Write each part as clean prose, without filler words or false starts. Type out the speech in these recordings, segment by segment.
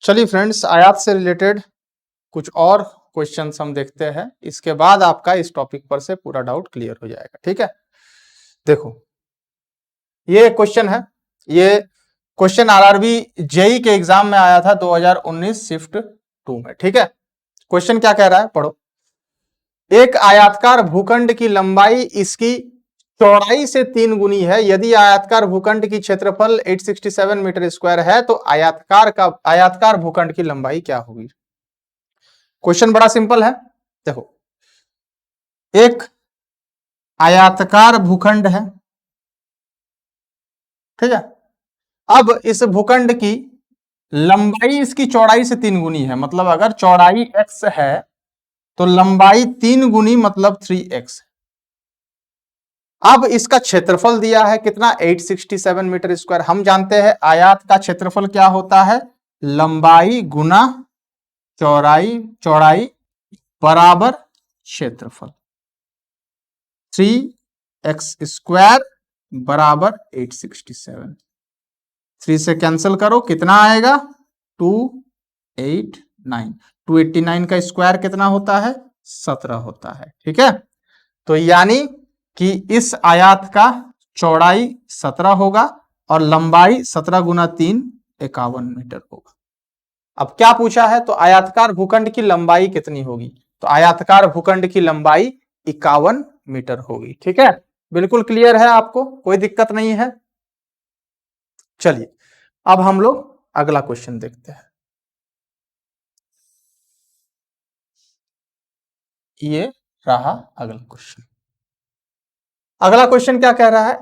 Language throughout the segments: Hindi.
चलिए फ्रेंड्स, आयात से रिलेटेड कुछ और क्वेश्चंस हम देखते हैं। इसके बाद आपका इस टॉपिक पर से पूरा डाउट क्लियर हो जाएगा। ठीक है, देखो ये क्वेश्चन है। ये क्वेश्चन आरआरबी जेई के एग्जाम में आया था 2019 शिफ्ट 2 में। ठीक है, क्वेश्चन क्या कह रहा है, पढ़ो। एक आयताकार भूखंड की लंबाई इसकी चौड़ाई से 3 गुनी है। यदि आयताकार भूखंड की क्षेत्रफल 867 मीटर स्क्वायर है तो आयताकार भूखंड की लंबाई क्या होगी। क्वेश्चन बड़ा सिंपल है। देखो, एक आयताकार भूखंड है, ठीक है। अब इस भूखंड की लंबाई इसकी चौड़ाई से 3 गुनी है। मतलब अगर चौड़ाई x है तो लंबाई 3 गुनी मतलब 3x। अब इसका क्षेत्रफल दिया है कितना, 867 मीटर स्क्वायर। हम जानते हैं आयत का क्षेत्रफल क्या होता है, लंबाई गुना चौड़ाई, चौड़ाई बराबर क्षेत्रफल। 3x स्क्वायर बराबर 867। 3 से कैंसिल करो, कितना आएगा 289। 289 का स्क्वायर कितना होता है, 17 होता है। ठीक है, तो यानी कि इस आयत का चौड़ाई 17 होगा और लंबाई 17 गुना 3 51 मीटर होगा। अब क्या पूछा है, तो आयताकार भूखंड की लंबाई कितनी होगी, तो आयताकार भूखंड की लंबाई 51 मीटर होगी। ठीक है, बिल्कुल क्लियर है, आपको कोई दिक्कत नहीं है। चलिए अब हम लोग अगला क्वेश्चन देखते हैं। ये रहा अगला क्वेश्चन। अगला क्वेश्चन क्या कह रहा है,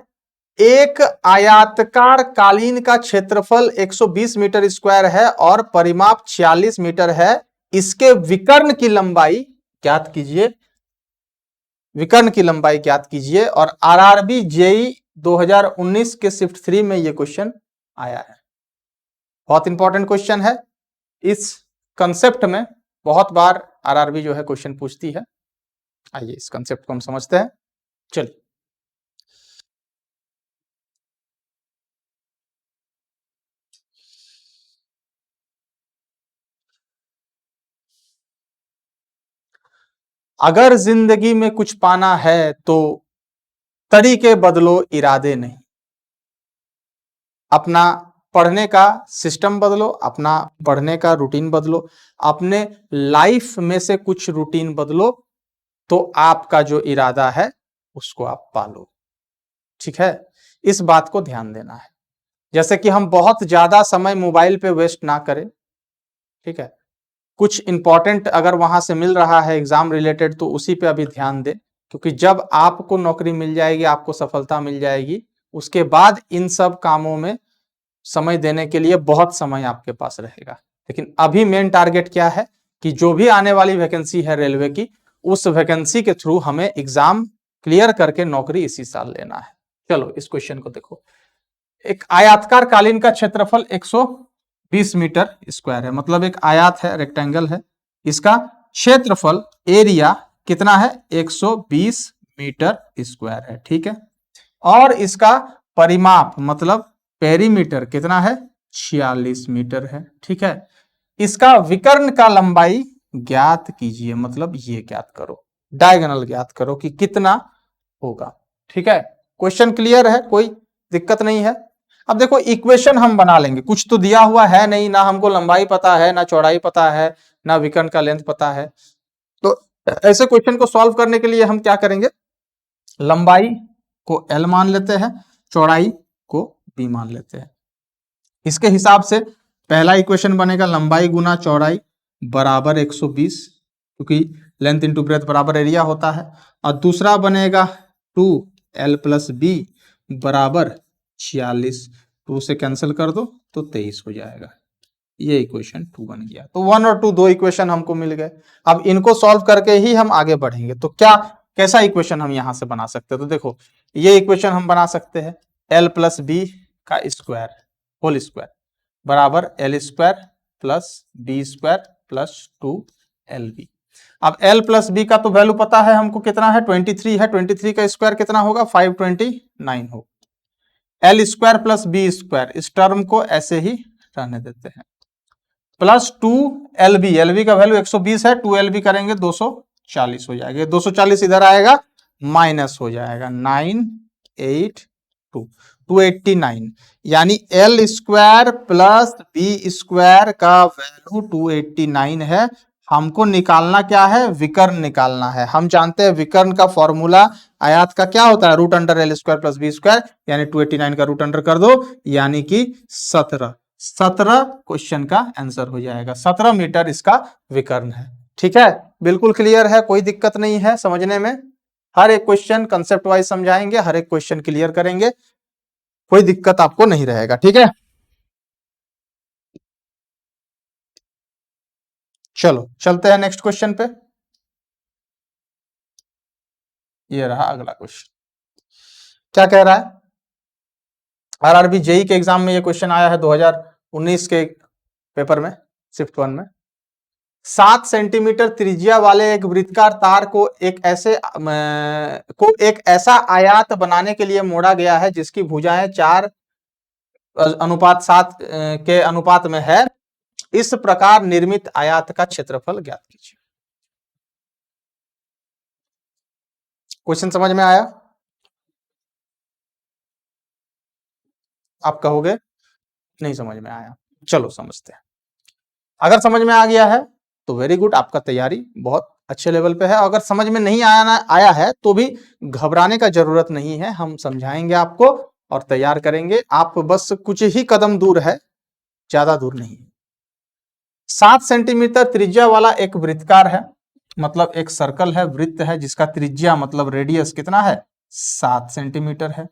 एक आयताकार कालीन का क्षेत्रफल 120 मीटर स्क्वायर है और परिमाप 46 मीटर है। इसके विकर्ण की लंबाई ज्ञात कीजिए। विकर्ण की लंबाई ज्ञात कीजिए। और आरआरबी जेई 2019 के शिफ्ट 3 में यह क्वेश्चन आया है। बहुत इंपॉर्टेंट क्वेश्चन है। इस कंसेप्ट में बहुत बार आरआरबी जो है क्वेश्चन पूछती है। आइए इस कंसेप्ट को हम समझते हैं। चलिए, अगर जिंदगी में कुछ पाना है तो तरीके बदलो, इरादे नहीं। अपना पढ़ने का सिस्टम बदलो, अपना पढ़ने का रूटीन बदलो, अपने लाइफ में से कुछ रूटीन बदलो तो आपका जो इरादा है उसको आप पालो। ठीक है, इस बात को ध्यान देना है। जैसे कि हम बहुत ज्यादा समय मोबाइल पे वेस्ट ना करें। ठीक है, कुछ इंपॉर्टेंट अगर वहां से मिल रहा है एग्जाम रिलेटेड तो उसी पे अभी ध्यान दें, क्योंकि जब आपको नौकरी मिल जाएगी, आपको सफलता मिल जाएगी, उसके बाद इन सब कामों में समय देने के लिए बहुत समय आपके पास रहेगा। लेकिन अभी मेन टारगेट क्या है कि जो भी आने वाली वैकेंसी है रेलवे की, उस वैकेंसी के थ्रू हमें एग्जाम क्लियर करके नौकरी इसी साल लेना है। चलो इस क्वेश्चन को देखो। एक आयताकार कालीन का क्षेत्रफल 120 मीटर स्क्वायर है। मतलब एक आयत है, रेक्टेंगल है। इसका क्षेत्रफल एरिया कितना है, 120 मीटर स्क्वायर है। ठीक है, और इसका परिमाप मतलब पेरीमीटर कितना है, 46 मीटर है। ठीक है, इसका विकर्ण का लंबाई ज्ञात कीजिए। मतलब ये ज्ञात करो, डायगोनल ज्ञात करो कि कितना होगा। ठीक है, क्वेश्चन क्लियर है, कोई दिक्कत नहीं है। अब देखो इक्वेशन हम बना लेंगे। कुछ तो दिया हुआ है नहीं, ना हमको लंबाई पता है, ना चौड़ाई पता है, ना विकर्ण का लेंथ पता है। तो ऐसे क्वेश्चन को सॉल्व करने के लिए हम क्या करेंगे, लंबाई को L मान लेते हैं, चौड़ाई को B मान लेते हैं। इसके हिसाब से पहला इक्वेशन बनेगा लंबाई गुना चौड़ाई बराबर 120, क्योंकि लेंथ इंटू ब्रेथ बराबर एरिया होता है। और दूसरा बनेगा 2L + B बराबर 46। 2 से कैंसिल कर दो तो 23 हो जाएगा। ये इक्वेशन 2 बन गया। तो 1 और 2 दो इक्वेशन हमको मिल गए। अब इनको सॉल्व करके ही हम आगे बढ़ेंगे। तो क्या कैसा इक्वेशन हम यहां से बना सकते हैं, तो देखो ये इक्वेशन हम बना सकते हैं L + B का स्क्वायर होल स्क्वायर बराबर L² + B² + 2LB। अब L + B का तो वैल्यू पता है हमको, कितना है 23 है। 23 का स्क्वायर कितना होगा, 529 होगा। L² + B², इस टर्म को ऐसे ही रहने देते हैं। प्लस 2 LB, LB का वैल्यू 120 है, 2 LB करेंगे 240 हो जाएगा, 240 इधर आएगा माइनस हो जाएगा 982 289, यानी L square plus B square का वैल्यू 289 है। हमको निकालना क्या है, विकर्ण निकालना है। हम जानते हैं विकर्ण का फॉर्मूला आयात का क्या होता है, root under L square plus B square, यानी 289 का रूट अंडर कर दो, यानी कि 17 क्वेश्चन का आंसर हो जाएगा। 17 मीटर इसका विकर्ण है। ठीक है, बिल्कुल क्लियर है, कोई दिक्कत नहीं है समझने में। हर एक क्वेश्चन कंसेप्ट वाइज समझाएंगे, हर एक क्वेश्चन क्लियर करेंगे, कोई दिक्कत आपको नहीं रहेगा। ठीक है, चलो चलते हैं नेक्स्ट क्वेश्चन पे। ये रहा अगला क्वेश्चन, क्या कह रहा है। आरआरबी जेई के एग्जाम में ये क्वेश्चन आया है 2019 के पेपर में, शिफ्ट 1 में। 7 सेंटीमीटर त्रिज्या वाले एक वृत्ताकार तार को एक ऐसा आयात बनाने के लिए मोड़ा गया है जिसकी भुजाएं 4:7 के अनुपात में है। इस प्रकार निर्मित आयात का क्षेत्रफल ज्ञात कीजिए। क्वेश्चन समझ में आया? आप कहोगे नहीं समझ में आया, चलो समझते हैं। अगर समझ में आ गया है तो वेरी गुड, आपका तैयारी बहुत अच्छे लेवल पे है। अगर समझ में नहीं आया है तो भी घबराने का जरूरत नहीं है, हम समझाएंगे आपको और तैयार करेंगे। आप बस कुछ ही कदम दूर है, ज्यादा दूर नहीं। 7 सेंटीमीटर त्रिज्या वाला एक वृत्ताकार है, मतलब एक सर्कल है, वृत्त है, जिसका त्रिज्या मतलब रेडियस कितना है, 7 सेंटीमीटर है।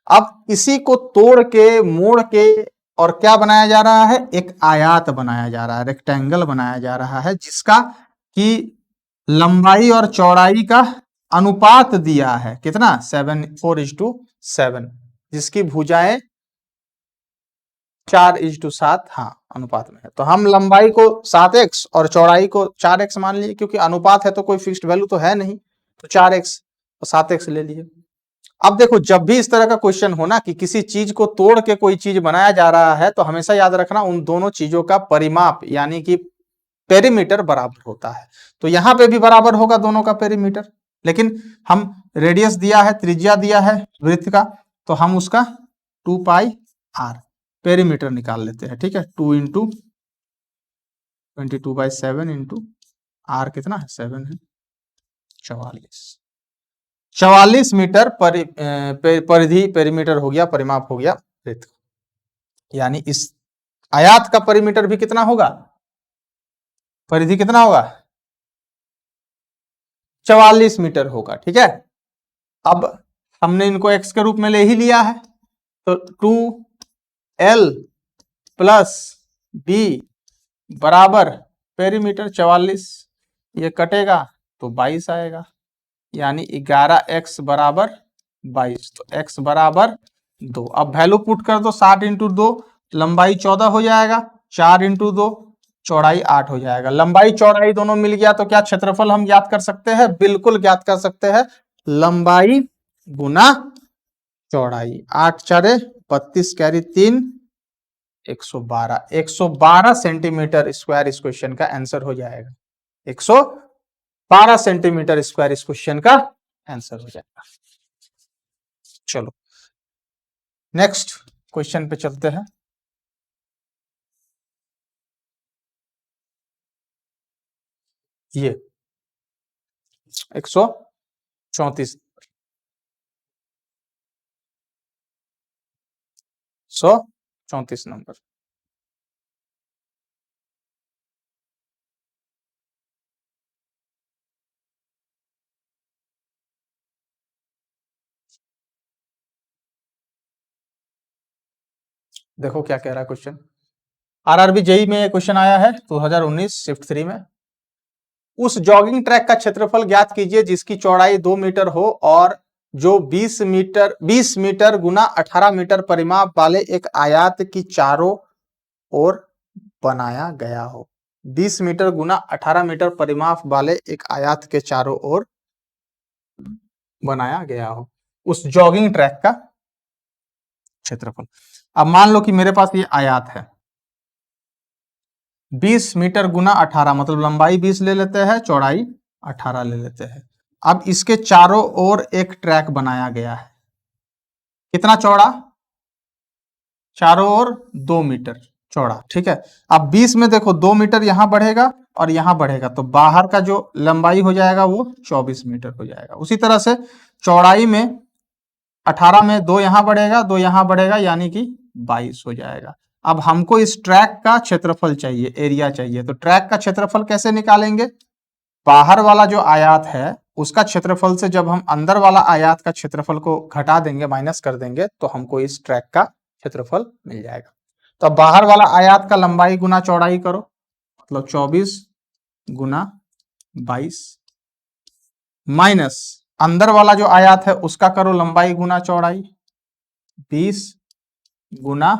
अब इसी को तोड़ के मोड़ के और क्या बनाया जा रहा है, एक आयात बनाया जा रहा है, रेक्टेंगल बनाया जा रहा है, जिसका कि लंबाई और चौड़ाई का अनुपात दिया है कितना, 4:7, जिसकी भुजाएं 4:7 हाँ अनुपात में है। तो हम लंबाई को 7x और चौड़ाई को 4x मान लिए, क्योंकि अनुपात है तो कोई फिक्स्ड वैल्यू तो है नहीं, तो 4x और 7x ले लिए। अब देखो, जब भी इस तरह का क्वेश्चन हो ना कि किसी चीज को तोड़ के कोई चीज बनाया जा रहा है, तो हमेशा याद रखना उन दोनों चीजों का परिमाप यानी कि पेरीमीटर बराबर होता है। तो यहां पे भी बराबर होगा दोनों का पेरीमीटर, लेकिन हम रेडियस दिया है, त्रिज्या दिया है वृत्त का, तो हम उसका 2πr पेरीमीटर निकाल लेते हैं। ठीक है, 2 इंटू 22/7 इंटू r कितना है, 7 है, 44 मीटर परिधि पेरीमीटर हो गया, परिमाप हो गया वृत्त। यानी इस आयात का परिमीटर भी कितना होगा, परिधि कितना होगा, 44 मीटर होगा। ठीक है, अब हमने इनको x के रूप में ले ही लिया है, तो 2l प्लस b बराबर पेरीमीटर 44, ये कटेगा तो 22 आएगा, यानी 11x बराबर 22, तो x बराबर 2। अब वैल्यू पुट कर दो, 60 इंटू 2 लंबाई 14 हो जाएगा, 4 इंटू 2 चौड़ाई 8 हो जाएगा। लंबाई चौड़ाई दोनों मिल गया तो क्या क्षेत्रफल हम ज्ञात कर सकते हैं, बिल्कुल ज्ञात कर सकते हैं, लंबाई गुना चौड़ाई, 8 4 32 कैरी 3 112 सेंटीमीटर स्क्वायर इस क्वेश्चन का आंसर हो जाएगा। 112 सेंटीमीटर स्क्वायर इस क्वेश्चन का आंसर हो जाएगा। चलो नेक्स्ट क्वेश्चन पे चलते हैं। ये 134 134 नंबर। देखो क्या कह रहा है क्वेश्चन, आरआरबी जेई में क्वेश्चन आया है 2019 शिफ्ट 3 में। उस जॉगिंग ट्रैक का क्षेत्रफल ज्ञात कीजिए जिसकी चौड़ाई 2 मीटर हो और जो 20 मीटर गुना 18 मीटर परिमाप वाले एक आयात की चारों ओर बनाया गया हो। 20 मीटर गुना 18 मीटर परिमाप वाले एक आयात के चारों ओर बनाया गया हो, उस जॉगिंग ट्रैक का क्षेत्रफल। अब मान लो कि मेरे पास ये आयात है, 20 मीटर गुना 18, मतलब लंबाई 20 ले लेते हैं, चौड़ाई 18 ले लेते हैं। अब इसके चारों ओर एक ट्रैक बनाया गया है, कितना चौड़ा? चारों ओर 2 मीटर चौड़ा, ठीक है। अब 20 में देखो 2 मीटर यहां बढ़ेगा और यहां बढ़ेगा, तो बाहर का जो लंबाई हो जाएगा वो 24 मीटर हो जाएगा। उसी तरह से चौड़ाई में 18 में 2 यहां बढ़ेगा, 2 यहां बढ़ेगा, यानी कि 22 हो जाएगा। अब हमको इस ट्रैक का क्षेत्रफल चाहिए, एरिया चाहिए, तो ट्रैक का क्षेत्रफल कैसे निकालेंगे? बाहर वाला जो आयात है उसका क्षेत्रफल से जब हम अंदर वाला आयात का क्षेत्रफल को घटा देंगे, माइनस कर देंगे, तो हमको इस ट्रैक का क्षेत्रफल मिल जाएगा। तो अब बाहर वाला आयात का लंबाई गुना चौड़ाई करो, मतलब 24 गुना 22, माइनस अंदर वाला जो आयात है उसका करो लंबाई गुना चौड़ाई, 20 गुना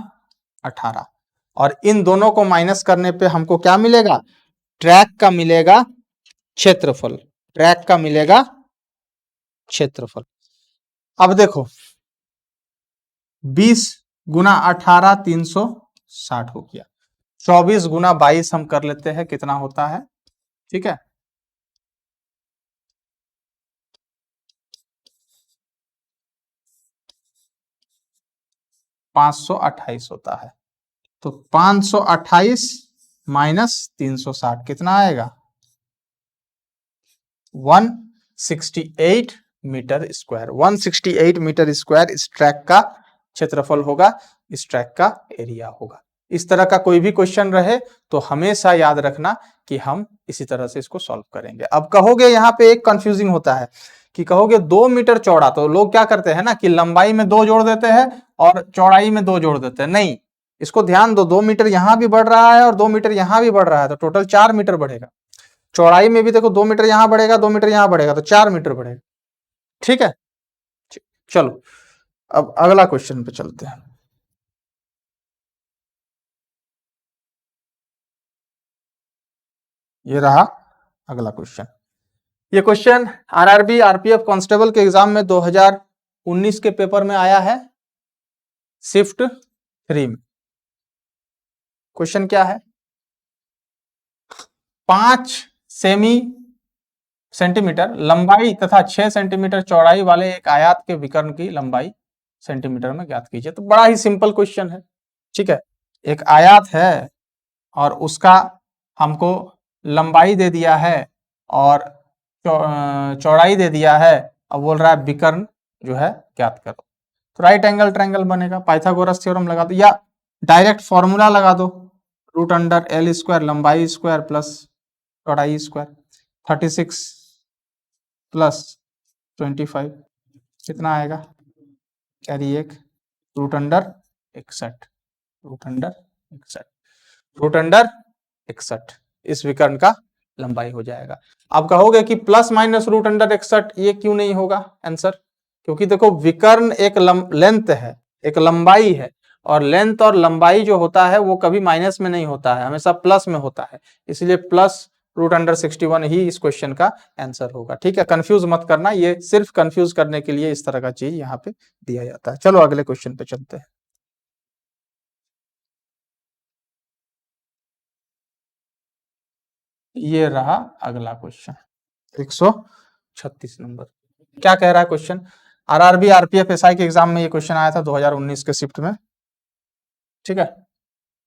18, और इन दोनों को माइनस करने पे हमको क्या मिलेगा? ट्रैक का मिलेगा क्षेत्रफल, ट्रैक का मिलेगा क्षेत्रफल। अब देखो 20 गुना 18 360 हो गया, 24 गुना 22 हम कर लेते हैं, कितना होता है, ठीक है, 528 होता है। तो 528 माइनस 360 कितना आएगा? 168 मीटर स्क्वायर। 168 मीटर स्क्वायर इस ट्रैक का क्षेत्रफल होगा, इस ट्रैक का एरिया होगा। इस तरह का कोई भी क्वेश्चन रहे तो हमेशा याद रखना कि हम इसी तरह से इसको सॉल्व करेंगे। अब कहोगे यहाँ पे एक कंफ्यूजिंग होता है कि कहोगे 2 मीटर चौड़ा, तो लोग क्या करते हैं ना कि लंबाई में 2 जोड़ देते हैं और चौड़ाई में 2 जोड़ देते हैं। नहीं, इसको ध्यान दो, 2 मीटर यहां भी बढ़ रहा है और 2 मीटर यहां भी बढ़ रहा है, तो टोटल 4 मीटर बढ़ेगा। चौड़ाई में भी देखो 2 मीटर यहां बढ़ेगा, 2 मीटर यहां बढ़ेगा, तो 4 मीटर बढ़ेगा, ठीक है। चलो अब अगला क्वेश्चन पे चलते हैं। ये रहा अगला क्वेश्चन। ये क्वेश्चन आरआरबी आरपीएफ कांस्टेबल के एग्जाम में 2019 के पेपर में आया है, शिफ्ट 3 में। क्वेश्चन क्या है? 5 सेमी सेंटीमीटर लंबाई तथा 6 सेंटीमीटर चौड़ाई वाले एक आयत के विकर्ण की लंबाई सेंटीमीटर में ज्ञात कीजिए। तो बड़ा ही सिंपल क्वेश्चन है, ठीक है। एक आयत है और उसका हमको लंबाई दे दिया है और चौड़ाई दे दिया है। अब बोल रहा है विकर्ण जो है ज्ञात करो। तो राइट एंगल ट्रायंगल बनेगा, पाइथागोरस थ्योरम लगा दो या डायरेक्ट फॉर्मूला लगा दो, रूट अंडर एल स्क्वायर लंबाई स्क्वायर प्लस चौड़ाई स्क्वायर, 36 प्लस 25 कितना आएगा? कैरी एक, root under 61, root under 61, root under 61 इस विकर्ण का लंबाई हो जाएगा। आप कहोगे कि प्लस माइनस रूट अंडर 61 ये क्यों नहीं होगा आंसर? क्योंकि देखो विकर्ण एक लेंथ है, एक लंबाई है, और लेंथ और लंबाई जो होता है वो कभी माइनस में नहीं होता है, हमेशा प्लस में होता है। इसलिए प्लस रूट अंडर 61 ही इस क्वेश्चन का आंसर होगा, ठीक है। कंफ्यूज मत करना, ये सिर्फ कंफ्यूज करने के लिए इस तरह का चीज यहाँ पे दिया जाता है। चलो अगले क्वेश्चन पे चलते हैं। ये रहा अगला क्वेश्चन 136 नंबर। क्या कह रहा है क्वेश्चन? आरआरबी आरपीएफ एसआई के एग्जाम में ये क्वेश्चन आया था 2019 के शिफ्ट में, ठीक है,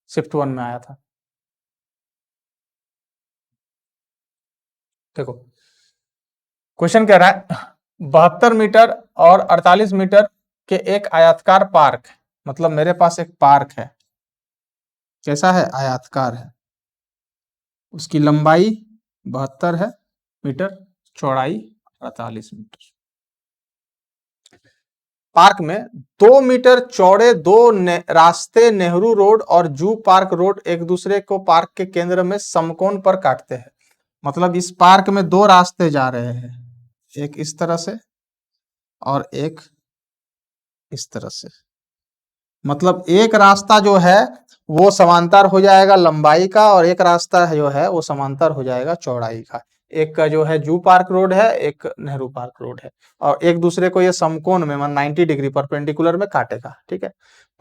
शिफ्ट 1 में आया था। देखो क्वेश्चन कह रहा है 72 मीटर और 48 मीटर के एक आयताकार पार्क, मतलब मेरे पास एक पार्क है, कैसा है? आयताकार है, उसकी लंबाई 72 है मीटर, चौड़ाई 48 मीटर। पार्क में 2 मीटर चौड़े दो रास्ते नेहरू रोड और जू पार्क रोड एक दूसरे को पार्क के केंद्र में समकोण पर काटते हैं। मतलब इस पार्क में 2 रास्ते जा रहे हैं, एक इस तरह से और एक इस तरह से। मतलब एक रास्ता जो है वो समांतर हो जाएगा लंबाई का और एक रास्ता जो है वो समांतर हो जाएगा चौड़ाई का। एक का जो है जू पार्क रोड है, एक नेहरू पार्क रोड है, और एक दूसरे को ये समकोण में 90 डिग्री परपेंडिकुलर में काटेगा, ठीक है।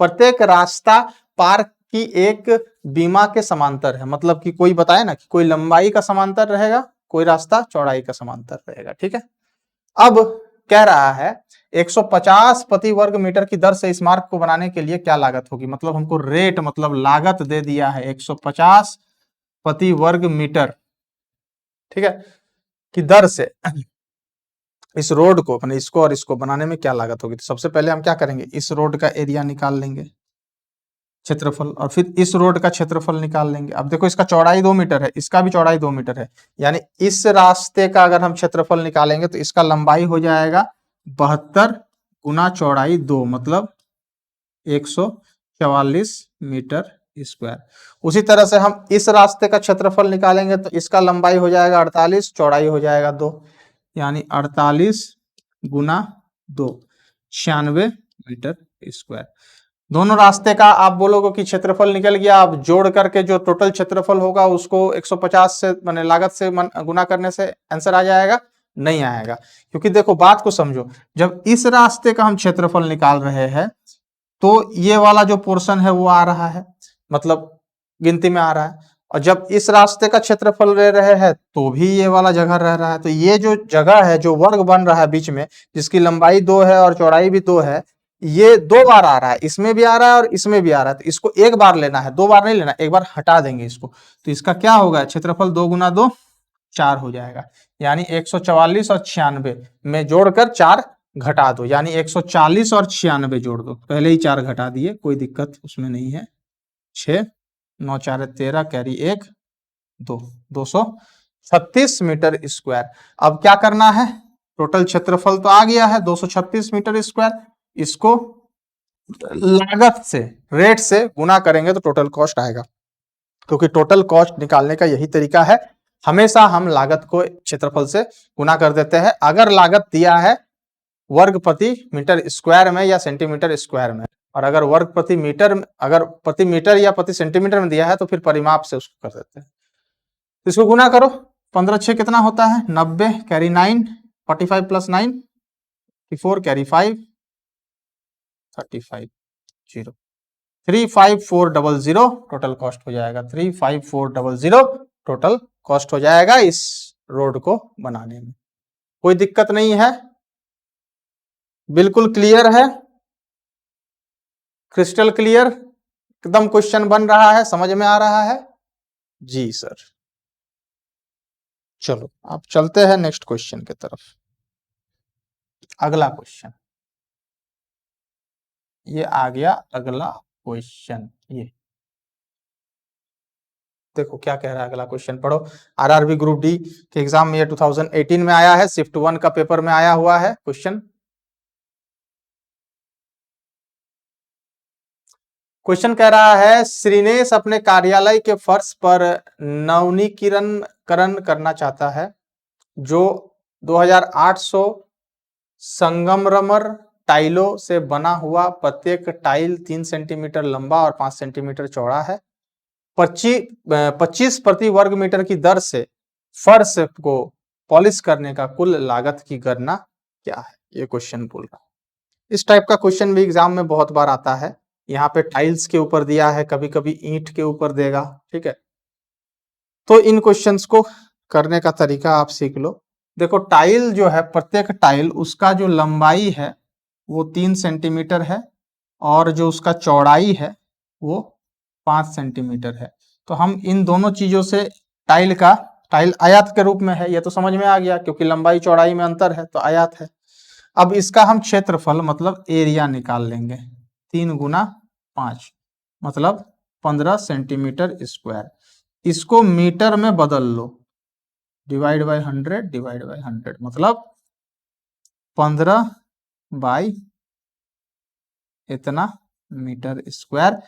प्रत्येक रास्ता पार्क कि एक बीमा के समांतर है, मतलब कि कोई बताए ना कि कोई लंबाई का समांतर रहेगा, कोई रास्ता चौड़ाई का समांतर रहेगा। ठीक है, अब कह रहा है 150 प्रति वर्ग मीटर की दर से इस मार्ग को बनाने के लिए क्या लागत होगी, मतलब हमको रेट मतलब लागत दे दिया है 150 प्रति वर्ग मीटर, ठीक है, की दर से इस रोड को अपने इसको और इसको बनाने में क्या लागत होगी। तो सबसे पहले हम क्या करेंगे, इस रोड का एरिया निकाल लेंगे, क्षेत्रफल, और फिर इस रोड का क्षेत्रफल निकाल लेंगे। अब देखो इसका चौड़ाई 2 मीटर है, इसका भी चौड़ाई 2 मीटर है, यानी इस रास्ते का अगर हम क्षेत्रफल निकालेंगे तो इसका लंबाई हो जाएगा 72 गुना चौड़ाई 2, मतलब 144 मीटर स्क्वायर। उसी तरह से हम इस रास्ते का क्षेत्रफल निकालेंगे तो इसका लंबाई हो जाएगा 48, चौड़ाई हो जाएगा 2, यानी 48 गुना 2, 96 मीटर स्क्वायर। दोनों रास्ते का आप बोलोगे कि क्षेत्रफल निकल गया, आप जोड़ करके जो टोटल क्षेत्रफल होगा उसको 150 से माने लागत से गुना करने से आंसर आ जाएगा, नहीं आएगा। क्योंकि देखो बात को समझो, जब इस रास्ते का हम क्षेत्रफल निकाल रहे हैं तो ये वाला जो पोर्शन है वो आ रहा है, मतलब गिनती में आ रहा है, और जब इस रास्ते का क्षेत्रफल ले रहे हैं तो भी ये वाला जगह रह रहा है। तो ये जो जगह है, जो वर्ग बन रहा है बीच में, जिसकी लंबाई 2 है और चौड़ाई भी 2 है, ये 2 बार आ रहा है, इसमें भी आ रहा है और इसमें भी आ रहा है। तो इसको एक बार लेना है, 2 बार नहीं लेना, एक बार हटा देंगे इसको, तो इसका क्या होगा, क्षेत्रफल 2 गुना 2 4 हो जाएगा, यानी 144 और 96 में जोड़कर 4 घटा दो, यानी 140 और 96 जोड़ दो, पहले ही 4 घटा दिए, कोई दिक्कत उसमें नहीं है। 6 9 4 13 कैरी 1 2 236 मीटर स्क्वायर। अब क्या करना है, टोटल क्षेत्रफल तो आ गया है 236 मीटर स्क्वायर, इसको लागत से, रेट से गुना करेंगे तो टोटल कॉस्ट आएगा, क्योंकि टोटल कॉस्ट निकालने का यही तरीका है, हमेशा हम लागत को क्षेत्रफल से गुना कर देते हैं। अगर लागत दिया है वर्ग प्रति मीटर स्क्वायर में या सेंटीमीटर स्क्वायर में, और अगर वर्ग प्रति मीटर, अगर प्रति मीटर या प्रति सेंटीमीटर में दिया है तो फिर परिमाप से उसको कर देते हैं। तो इसको गुना करो, 15 6 कितना होता है 90, carry 9, 45 plus 9 54, carry 5 35 0 35400 total cost हो जाएगा, 35400 टोटल कॉस्ट हो जाएगा इस रोड को बनाने में। कोई दिक्कत नहीं है, बिल्कुल क्लियर है, क्रिस्टल क्लियर, एकदम क्वेश्चन बन रहा है, समझ में आ रहा है जी सर। चलो आप चलते हैं नेक्स्ट क्वेश्चन की तरफ। अगला क्वेश्चन ये आ गया, अगला क्वेश्चन, ये देखो क्या कह रहा है अगला क्वेश्चन, पढ़ो। आरआरबी ग्रुप डी के एग्जाम में ये 2018 में आया है, शिफ्ट 1 का पेपर में आया हुआ है क्वेश्चन। क्वेश्चन कह रहा है श्रीनेश अपने कार्यालय के फर्श पर नवीनीकरण करना चाहता है, जो 2800 संगमरमर टाइलों से बना हुआ, प्रत्येक टाइल 3 सेंटीमीटर लंबा और 5 सेंटीमीटर चौड़ा है। 25 प्रति वर्ग मीटर की दर से फर्श को पॉलिश करने का कुल लागत की गणना क्या है, ये क्वेश्चन बोल रहा है। इस टाइप का क्वेश्चन भी एग्जाम में बहुत बार आता है, यहाँ पे टाइल्स के ऊपर दिया है, कभी कभी ईंट के ऊपर देगा, ठीक है। तो इन क्वेश्चंस को करने का तरीका आप सीख लो। देखो टाइल जो है, प्रत्येक टाइल उसका जो लंबाई है वो 3 सेंटीमीटर है, और जो उसका चौड़ाई है वो 5 सेंटीमीटर है। तो हम इन दोनों चीजों से टाइल आयत के रूप में है, ये तो समझ में आ गया, क्योंकि लंबाई चौड़ाई में अंतर है तो आयत है। अब इसका हम क्षेत्रफल मतलब एरिया निकाल लेंगे, 3 गुना 5 मतलब 15 सेंटीमीटर स्क्वायर। इसको मीटर में बदल लो, डिवाइड बाय 100 मतलब 15 बाई इतना मीटर स्क्वायर,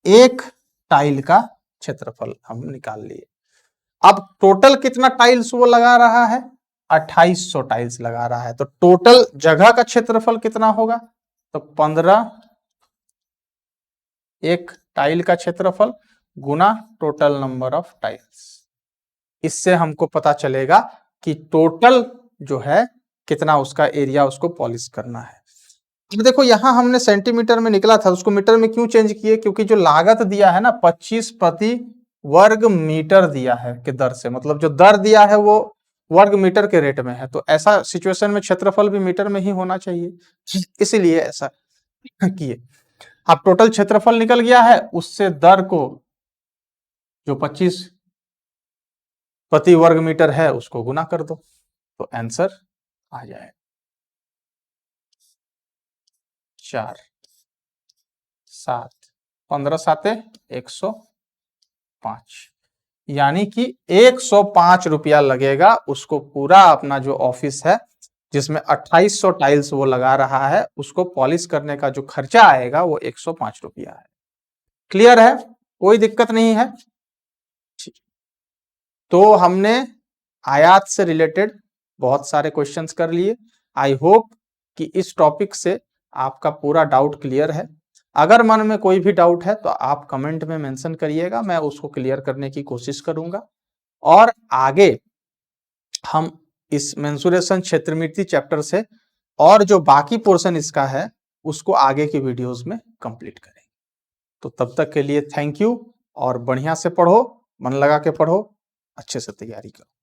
एक टाइल का क्षेत्रफल हम निकाल लिए। अब टोटल कितना टाइल्स वो लगा रहा है, 2800 टाइल्स लगा रहा है, तो टोटल जगह का क्षेत्रफल कितना होगा, तो 15 एक टाइल का क्षेत्रफल गुना टोटल नंबर ऑफ टाइल्स। इससे हमको पता चलेगा कि टोटल जो है कितना उसका एरिया उसको पॉलिश करना है। अब देखो यहाँ हमने सेंटीमीटर में निकला था, उसको मीटर में क्यों चेंज किए, क्योंकि जो लागत दिया है ना 25 प्रति वर्ग मीटर दिया है के दर से, मतलब जो दर दिया है वो वर्ग मीटर के रेट में है, तो ऐसा सिचुएशन में क्षेत्रफल भी मीटर में ही होना चाहिए, इसीलिए ऐसा किए। अब टोटल क्षेत्रफल निकल गया है, उससे दर को जो 25 प्रति वर्ग मीटर है उसको गुना कर दो, तो आंसर आ जाए 4 7 15 साते 105, यानी कि 105 रुपया लगेगा उसको पूरा अपना जो ऑफिस है जिसमें 2800 टाइल्स वो लगा रहा है, उसको पॉलिश करने का जो खर्चा आएगा वो 105 रुपया है। क्लियर है, कोई दिक्कत नहीं है। तो हमने आयात से रिलेटेड बहुत सारे क्वेश्चंस कर लिए। आई होप कि इस टॉपिक से आपका पूरा डाउट क्लियर है। अगर मन में कोई भी डाउट है तो आप कमेंट में मेंशन करिएगा, मैं उसको क्लियर करने की कोशिश करूंगा। और आगे हम इस मेंसुरेशन क्षेत्रमिति चैप्टर से और जो बाकी पोर्शन इसका है उसको आगे की वीडियोस में कंप्लीट करेंगे। तो तब तक के लिए थैंक यू, और बढ़िया से पढ़ो, मन लगा के पढ़ो, अच्छे से तैयारी करो।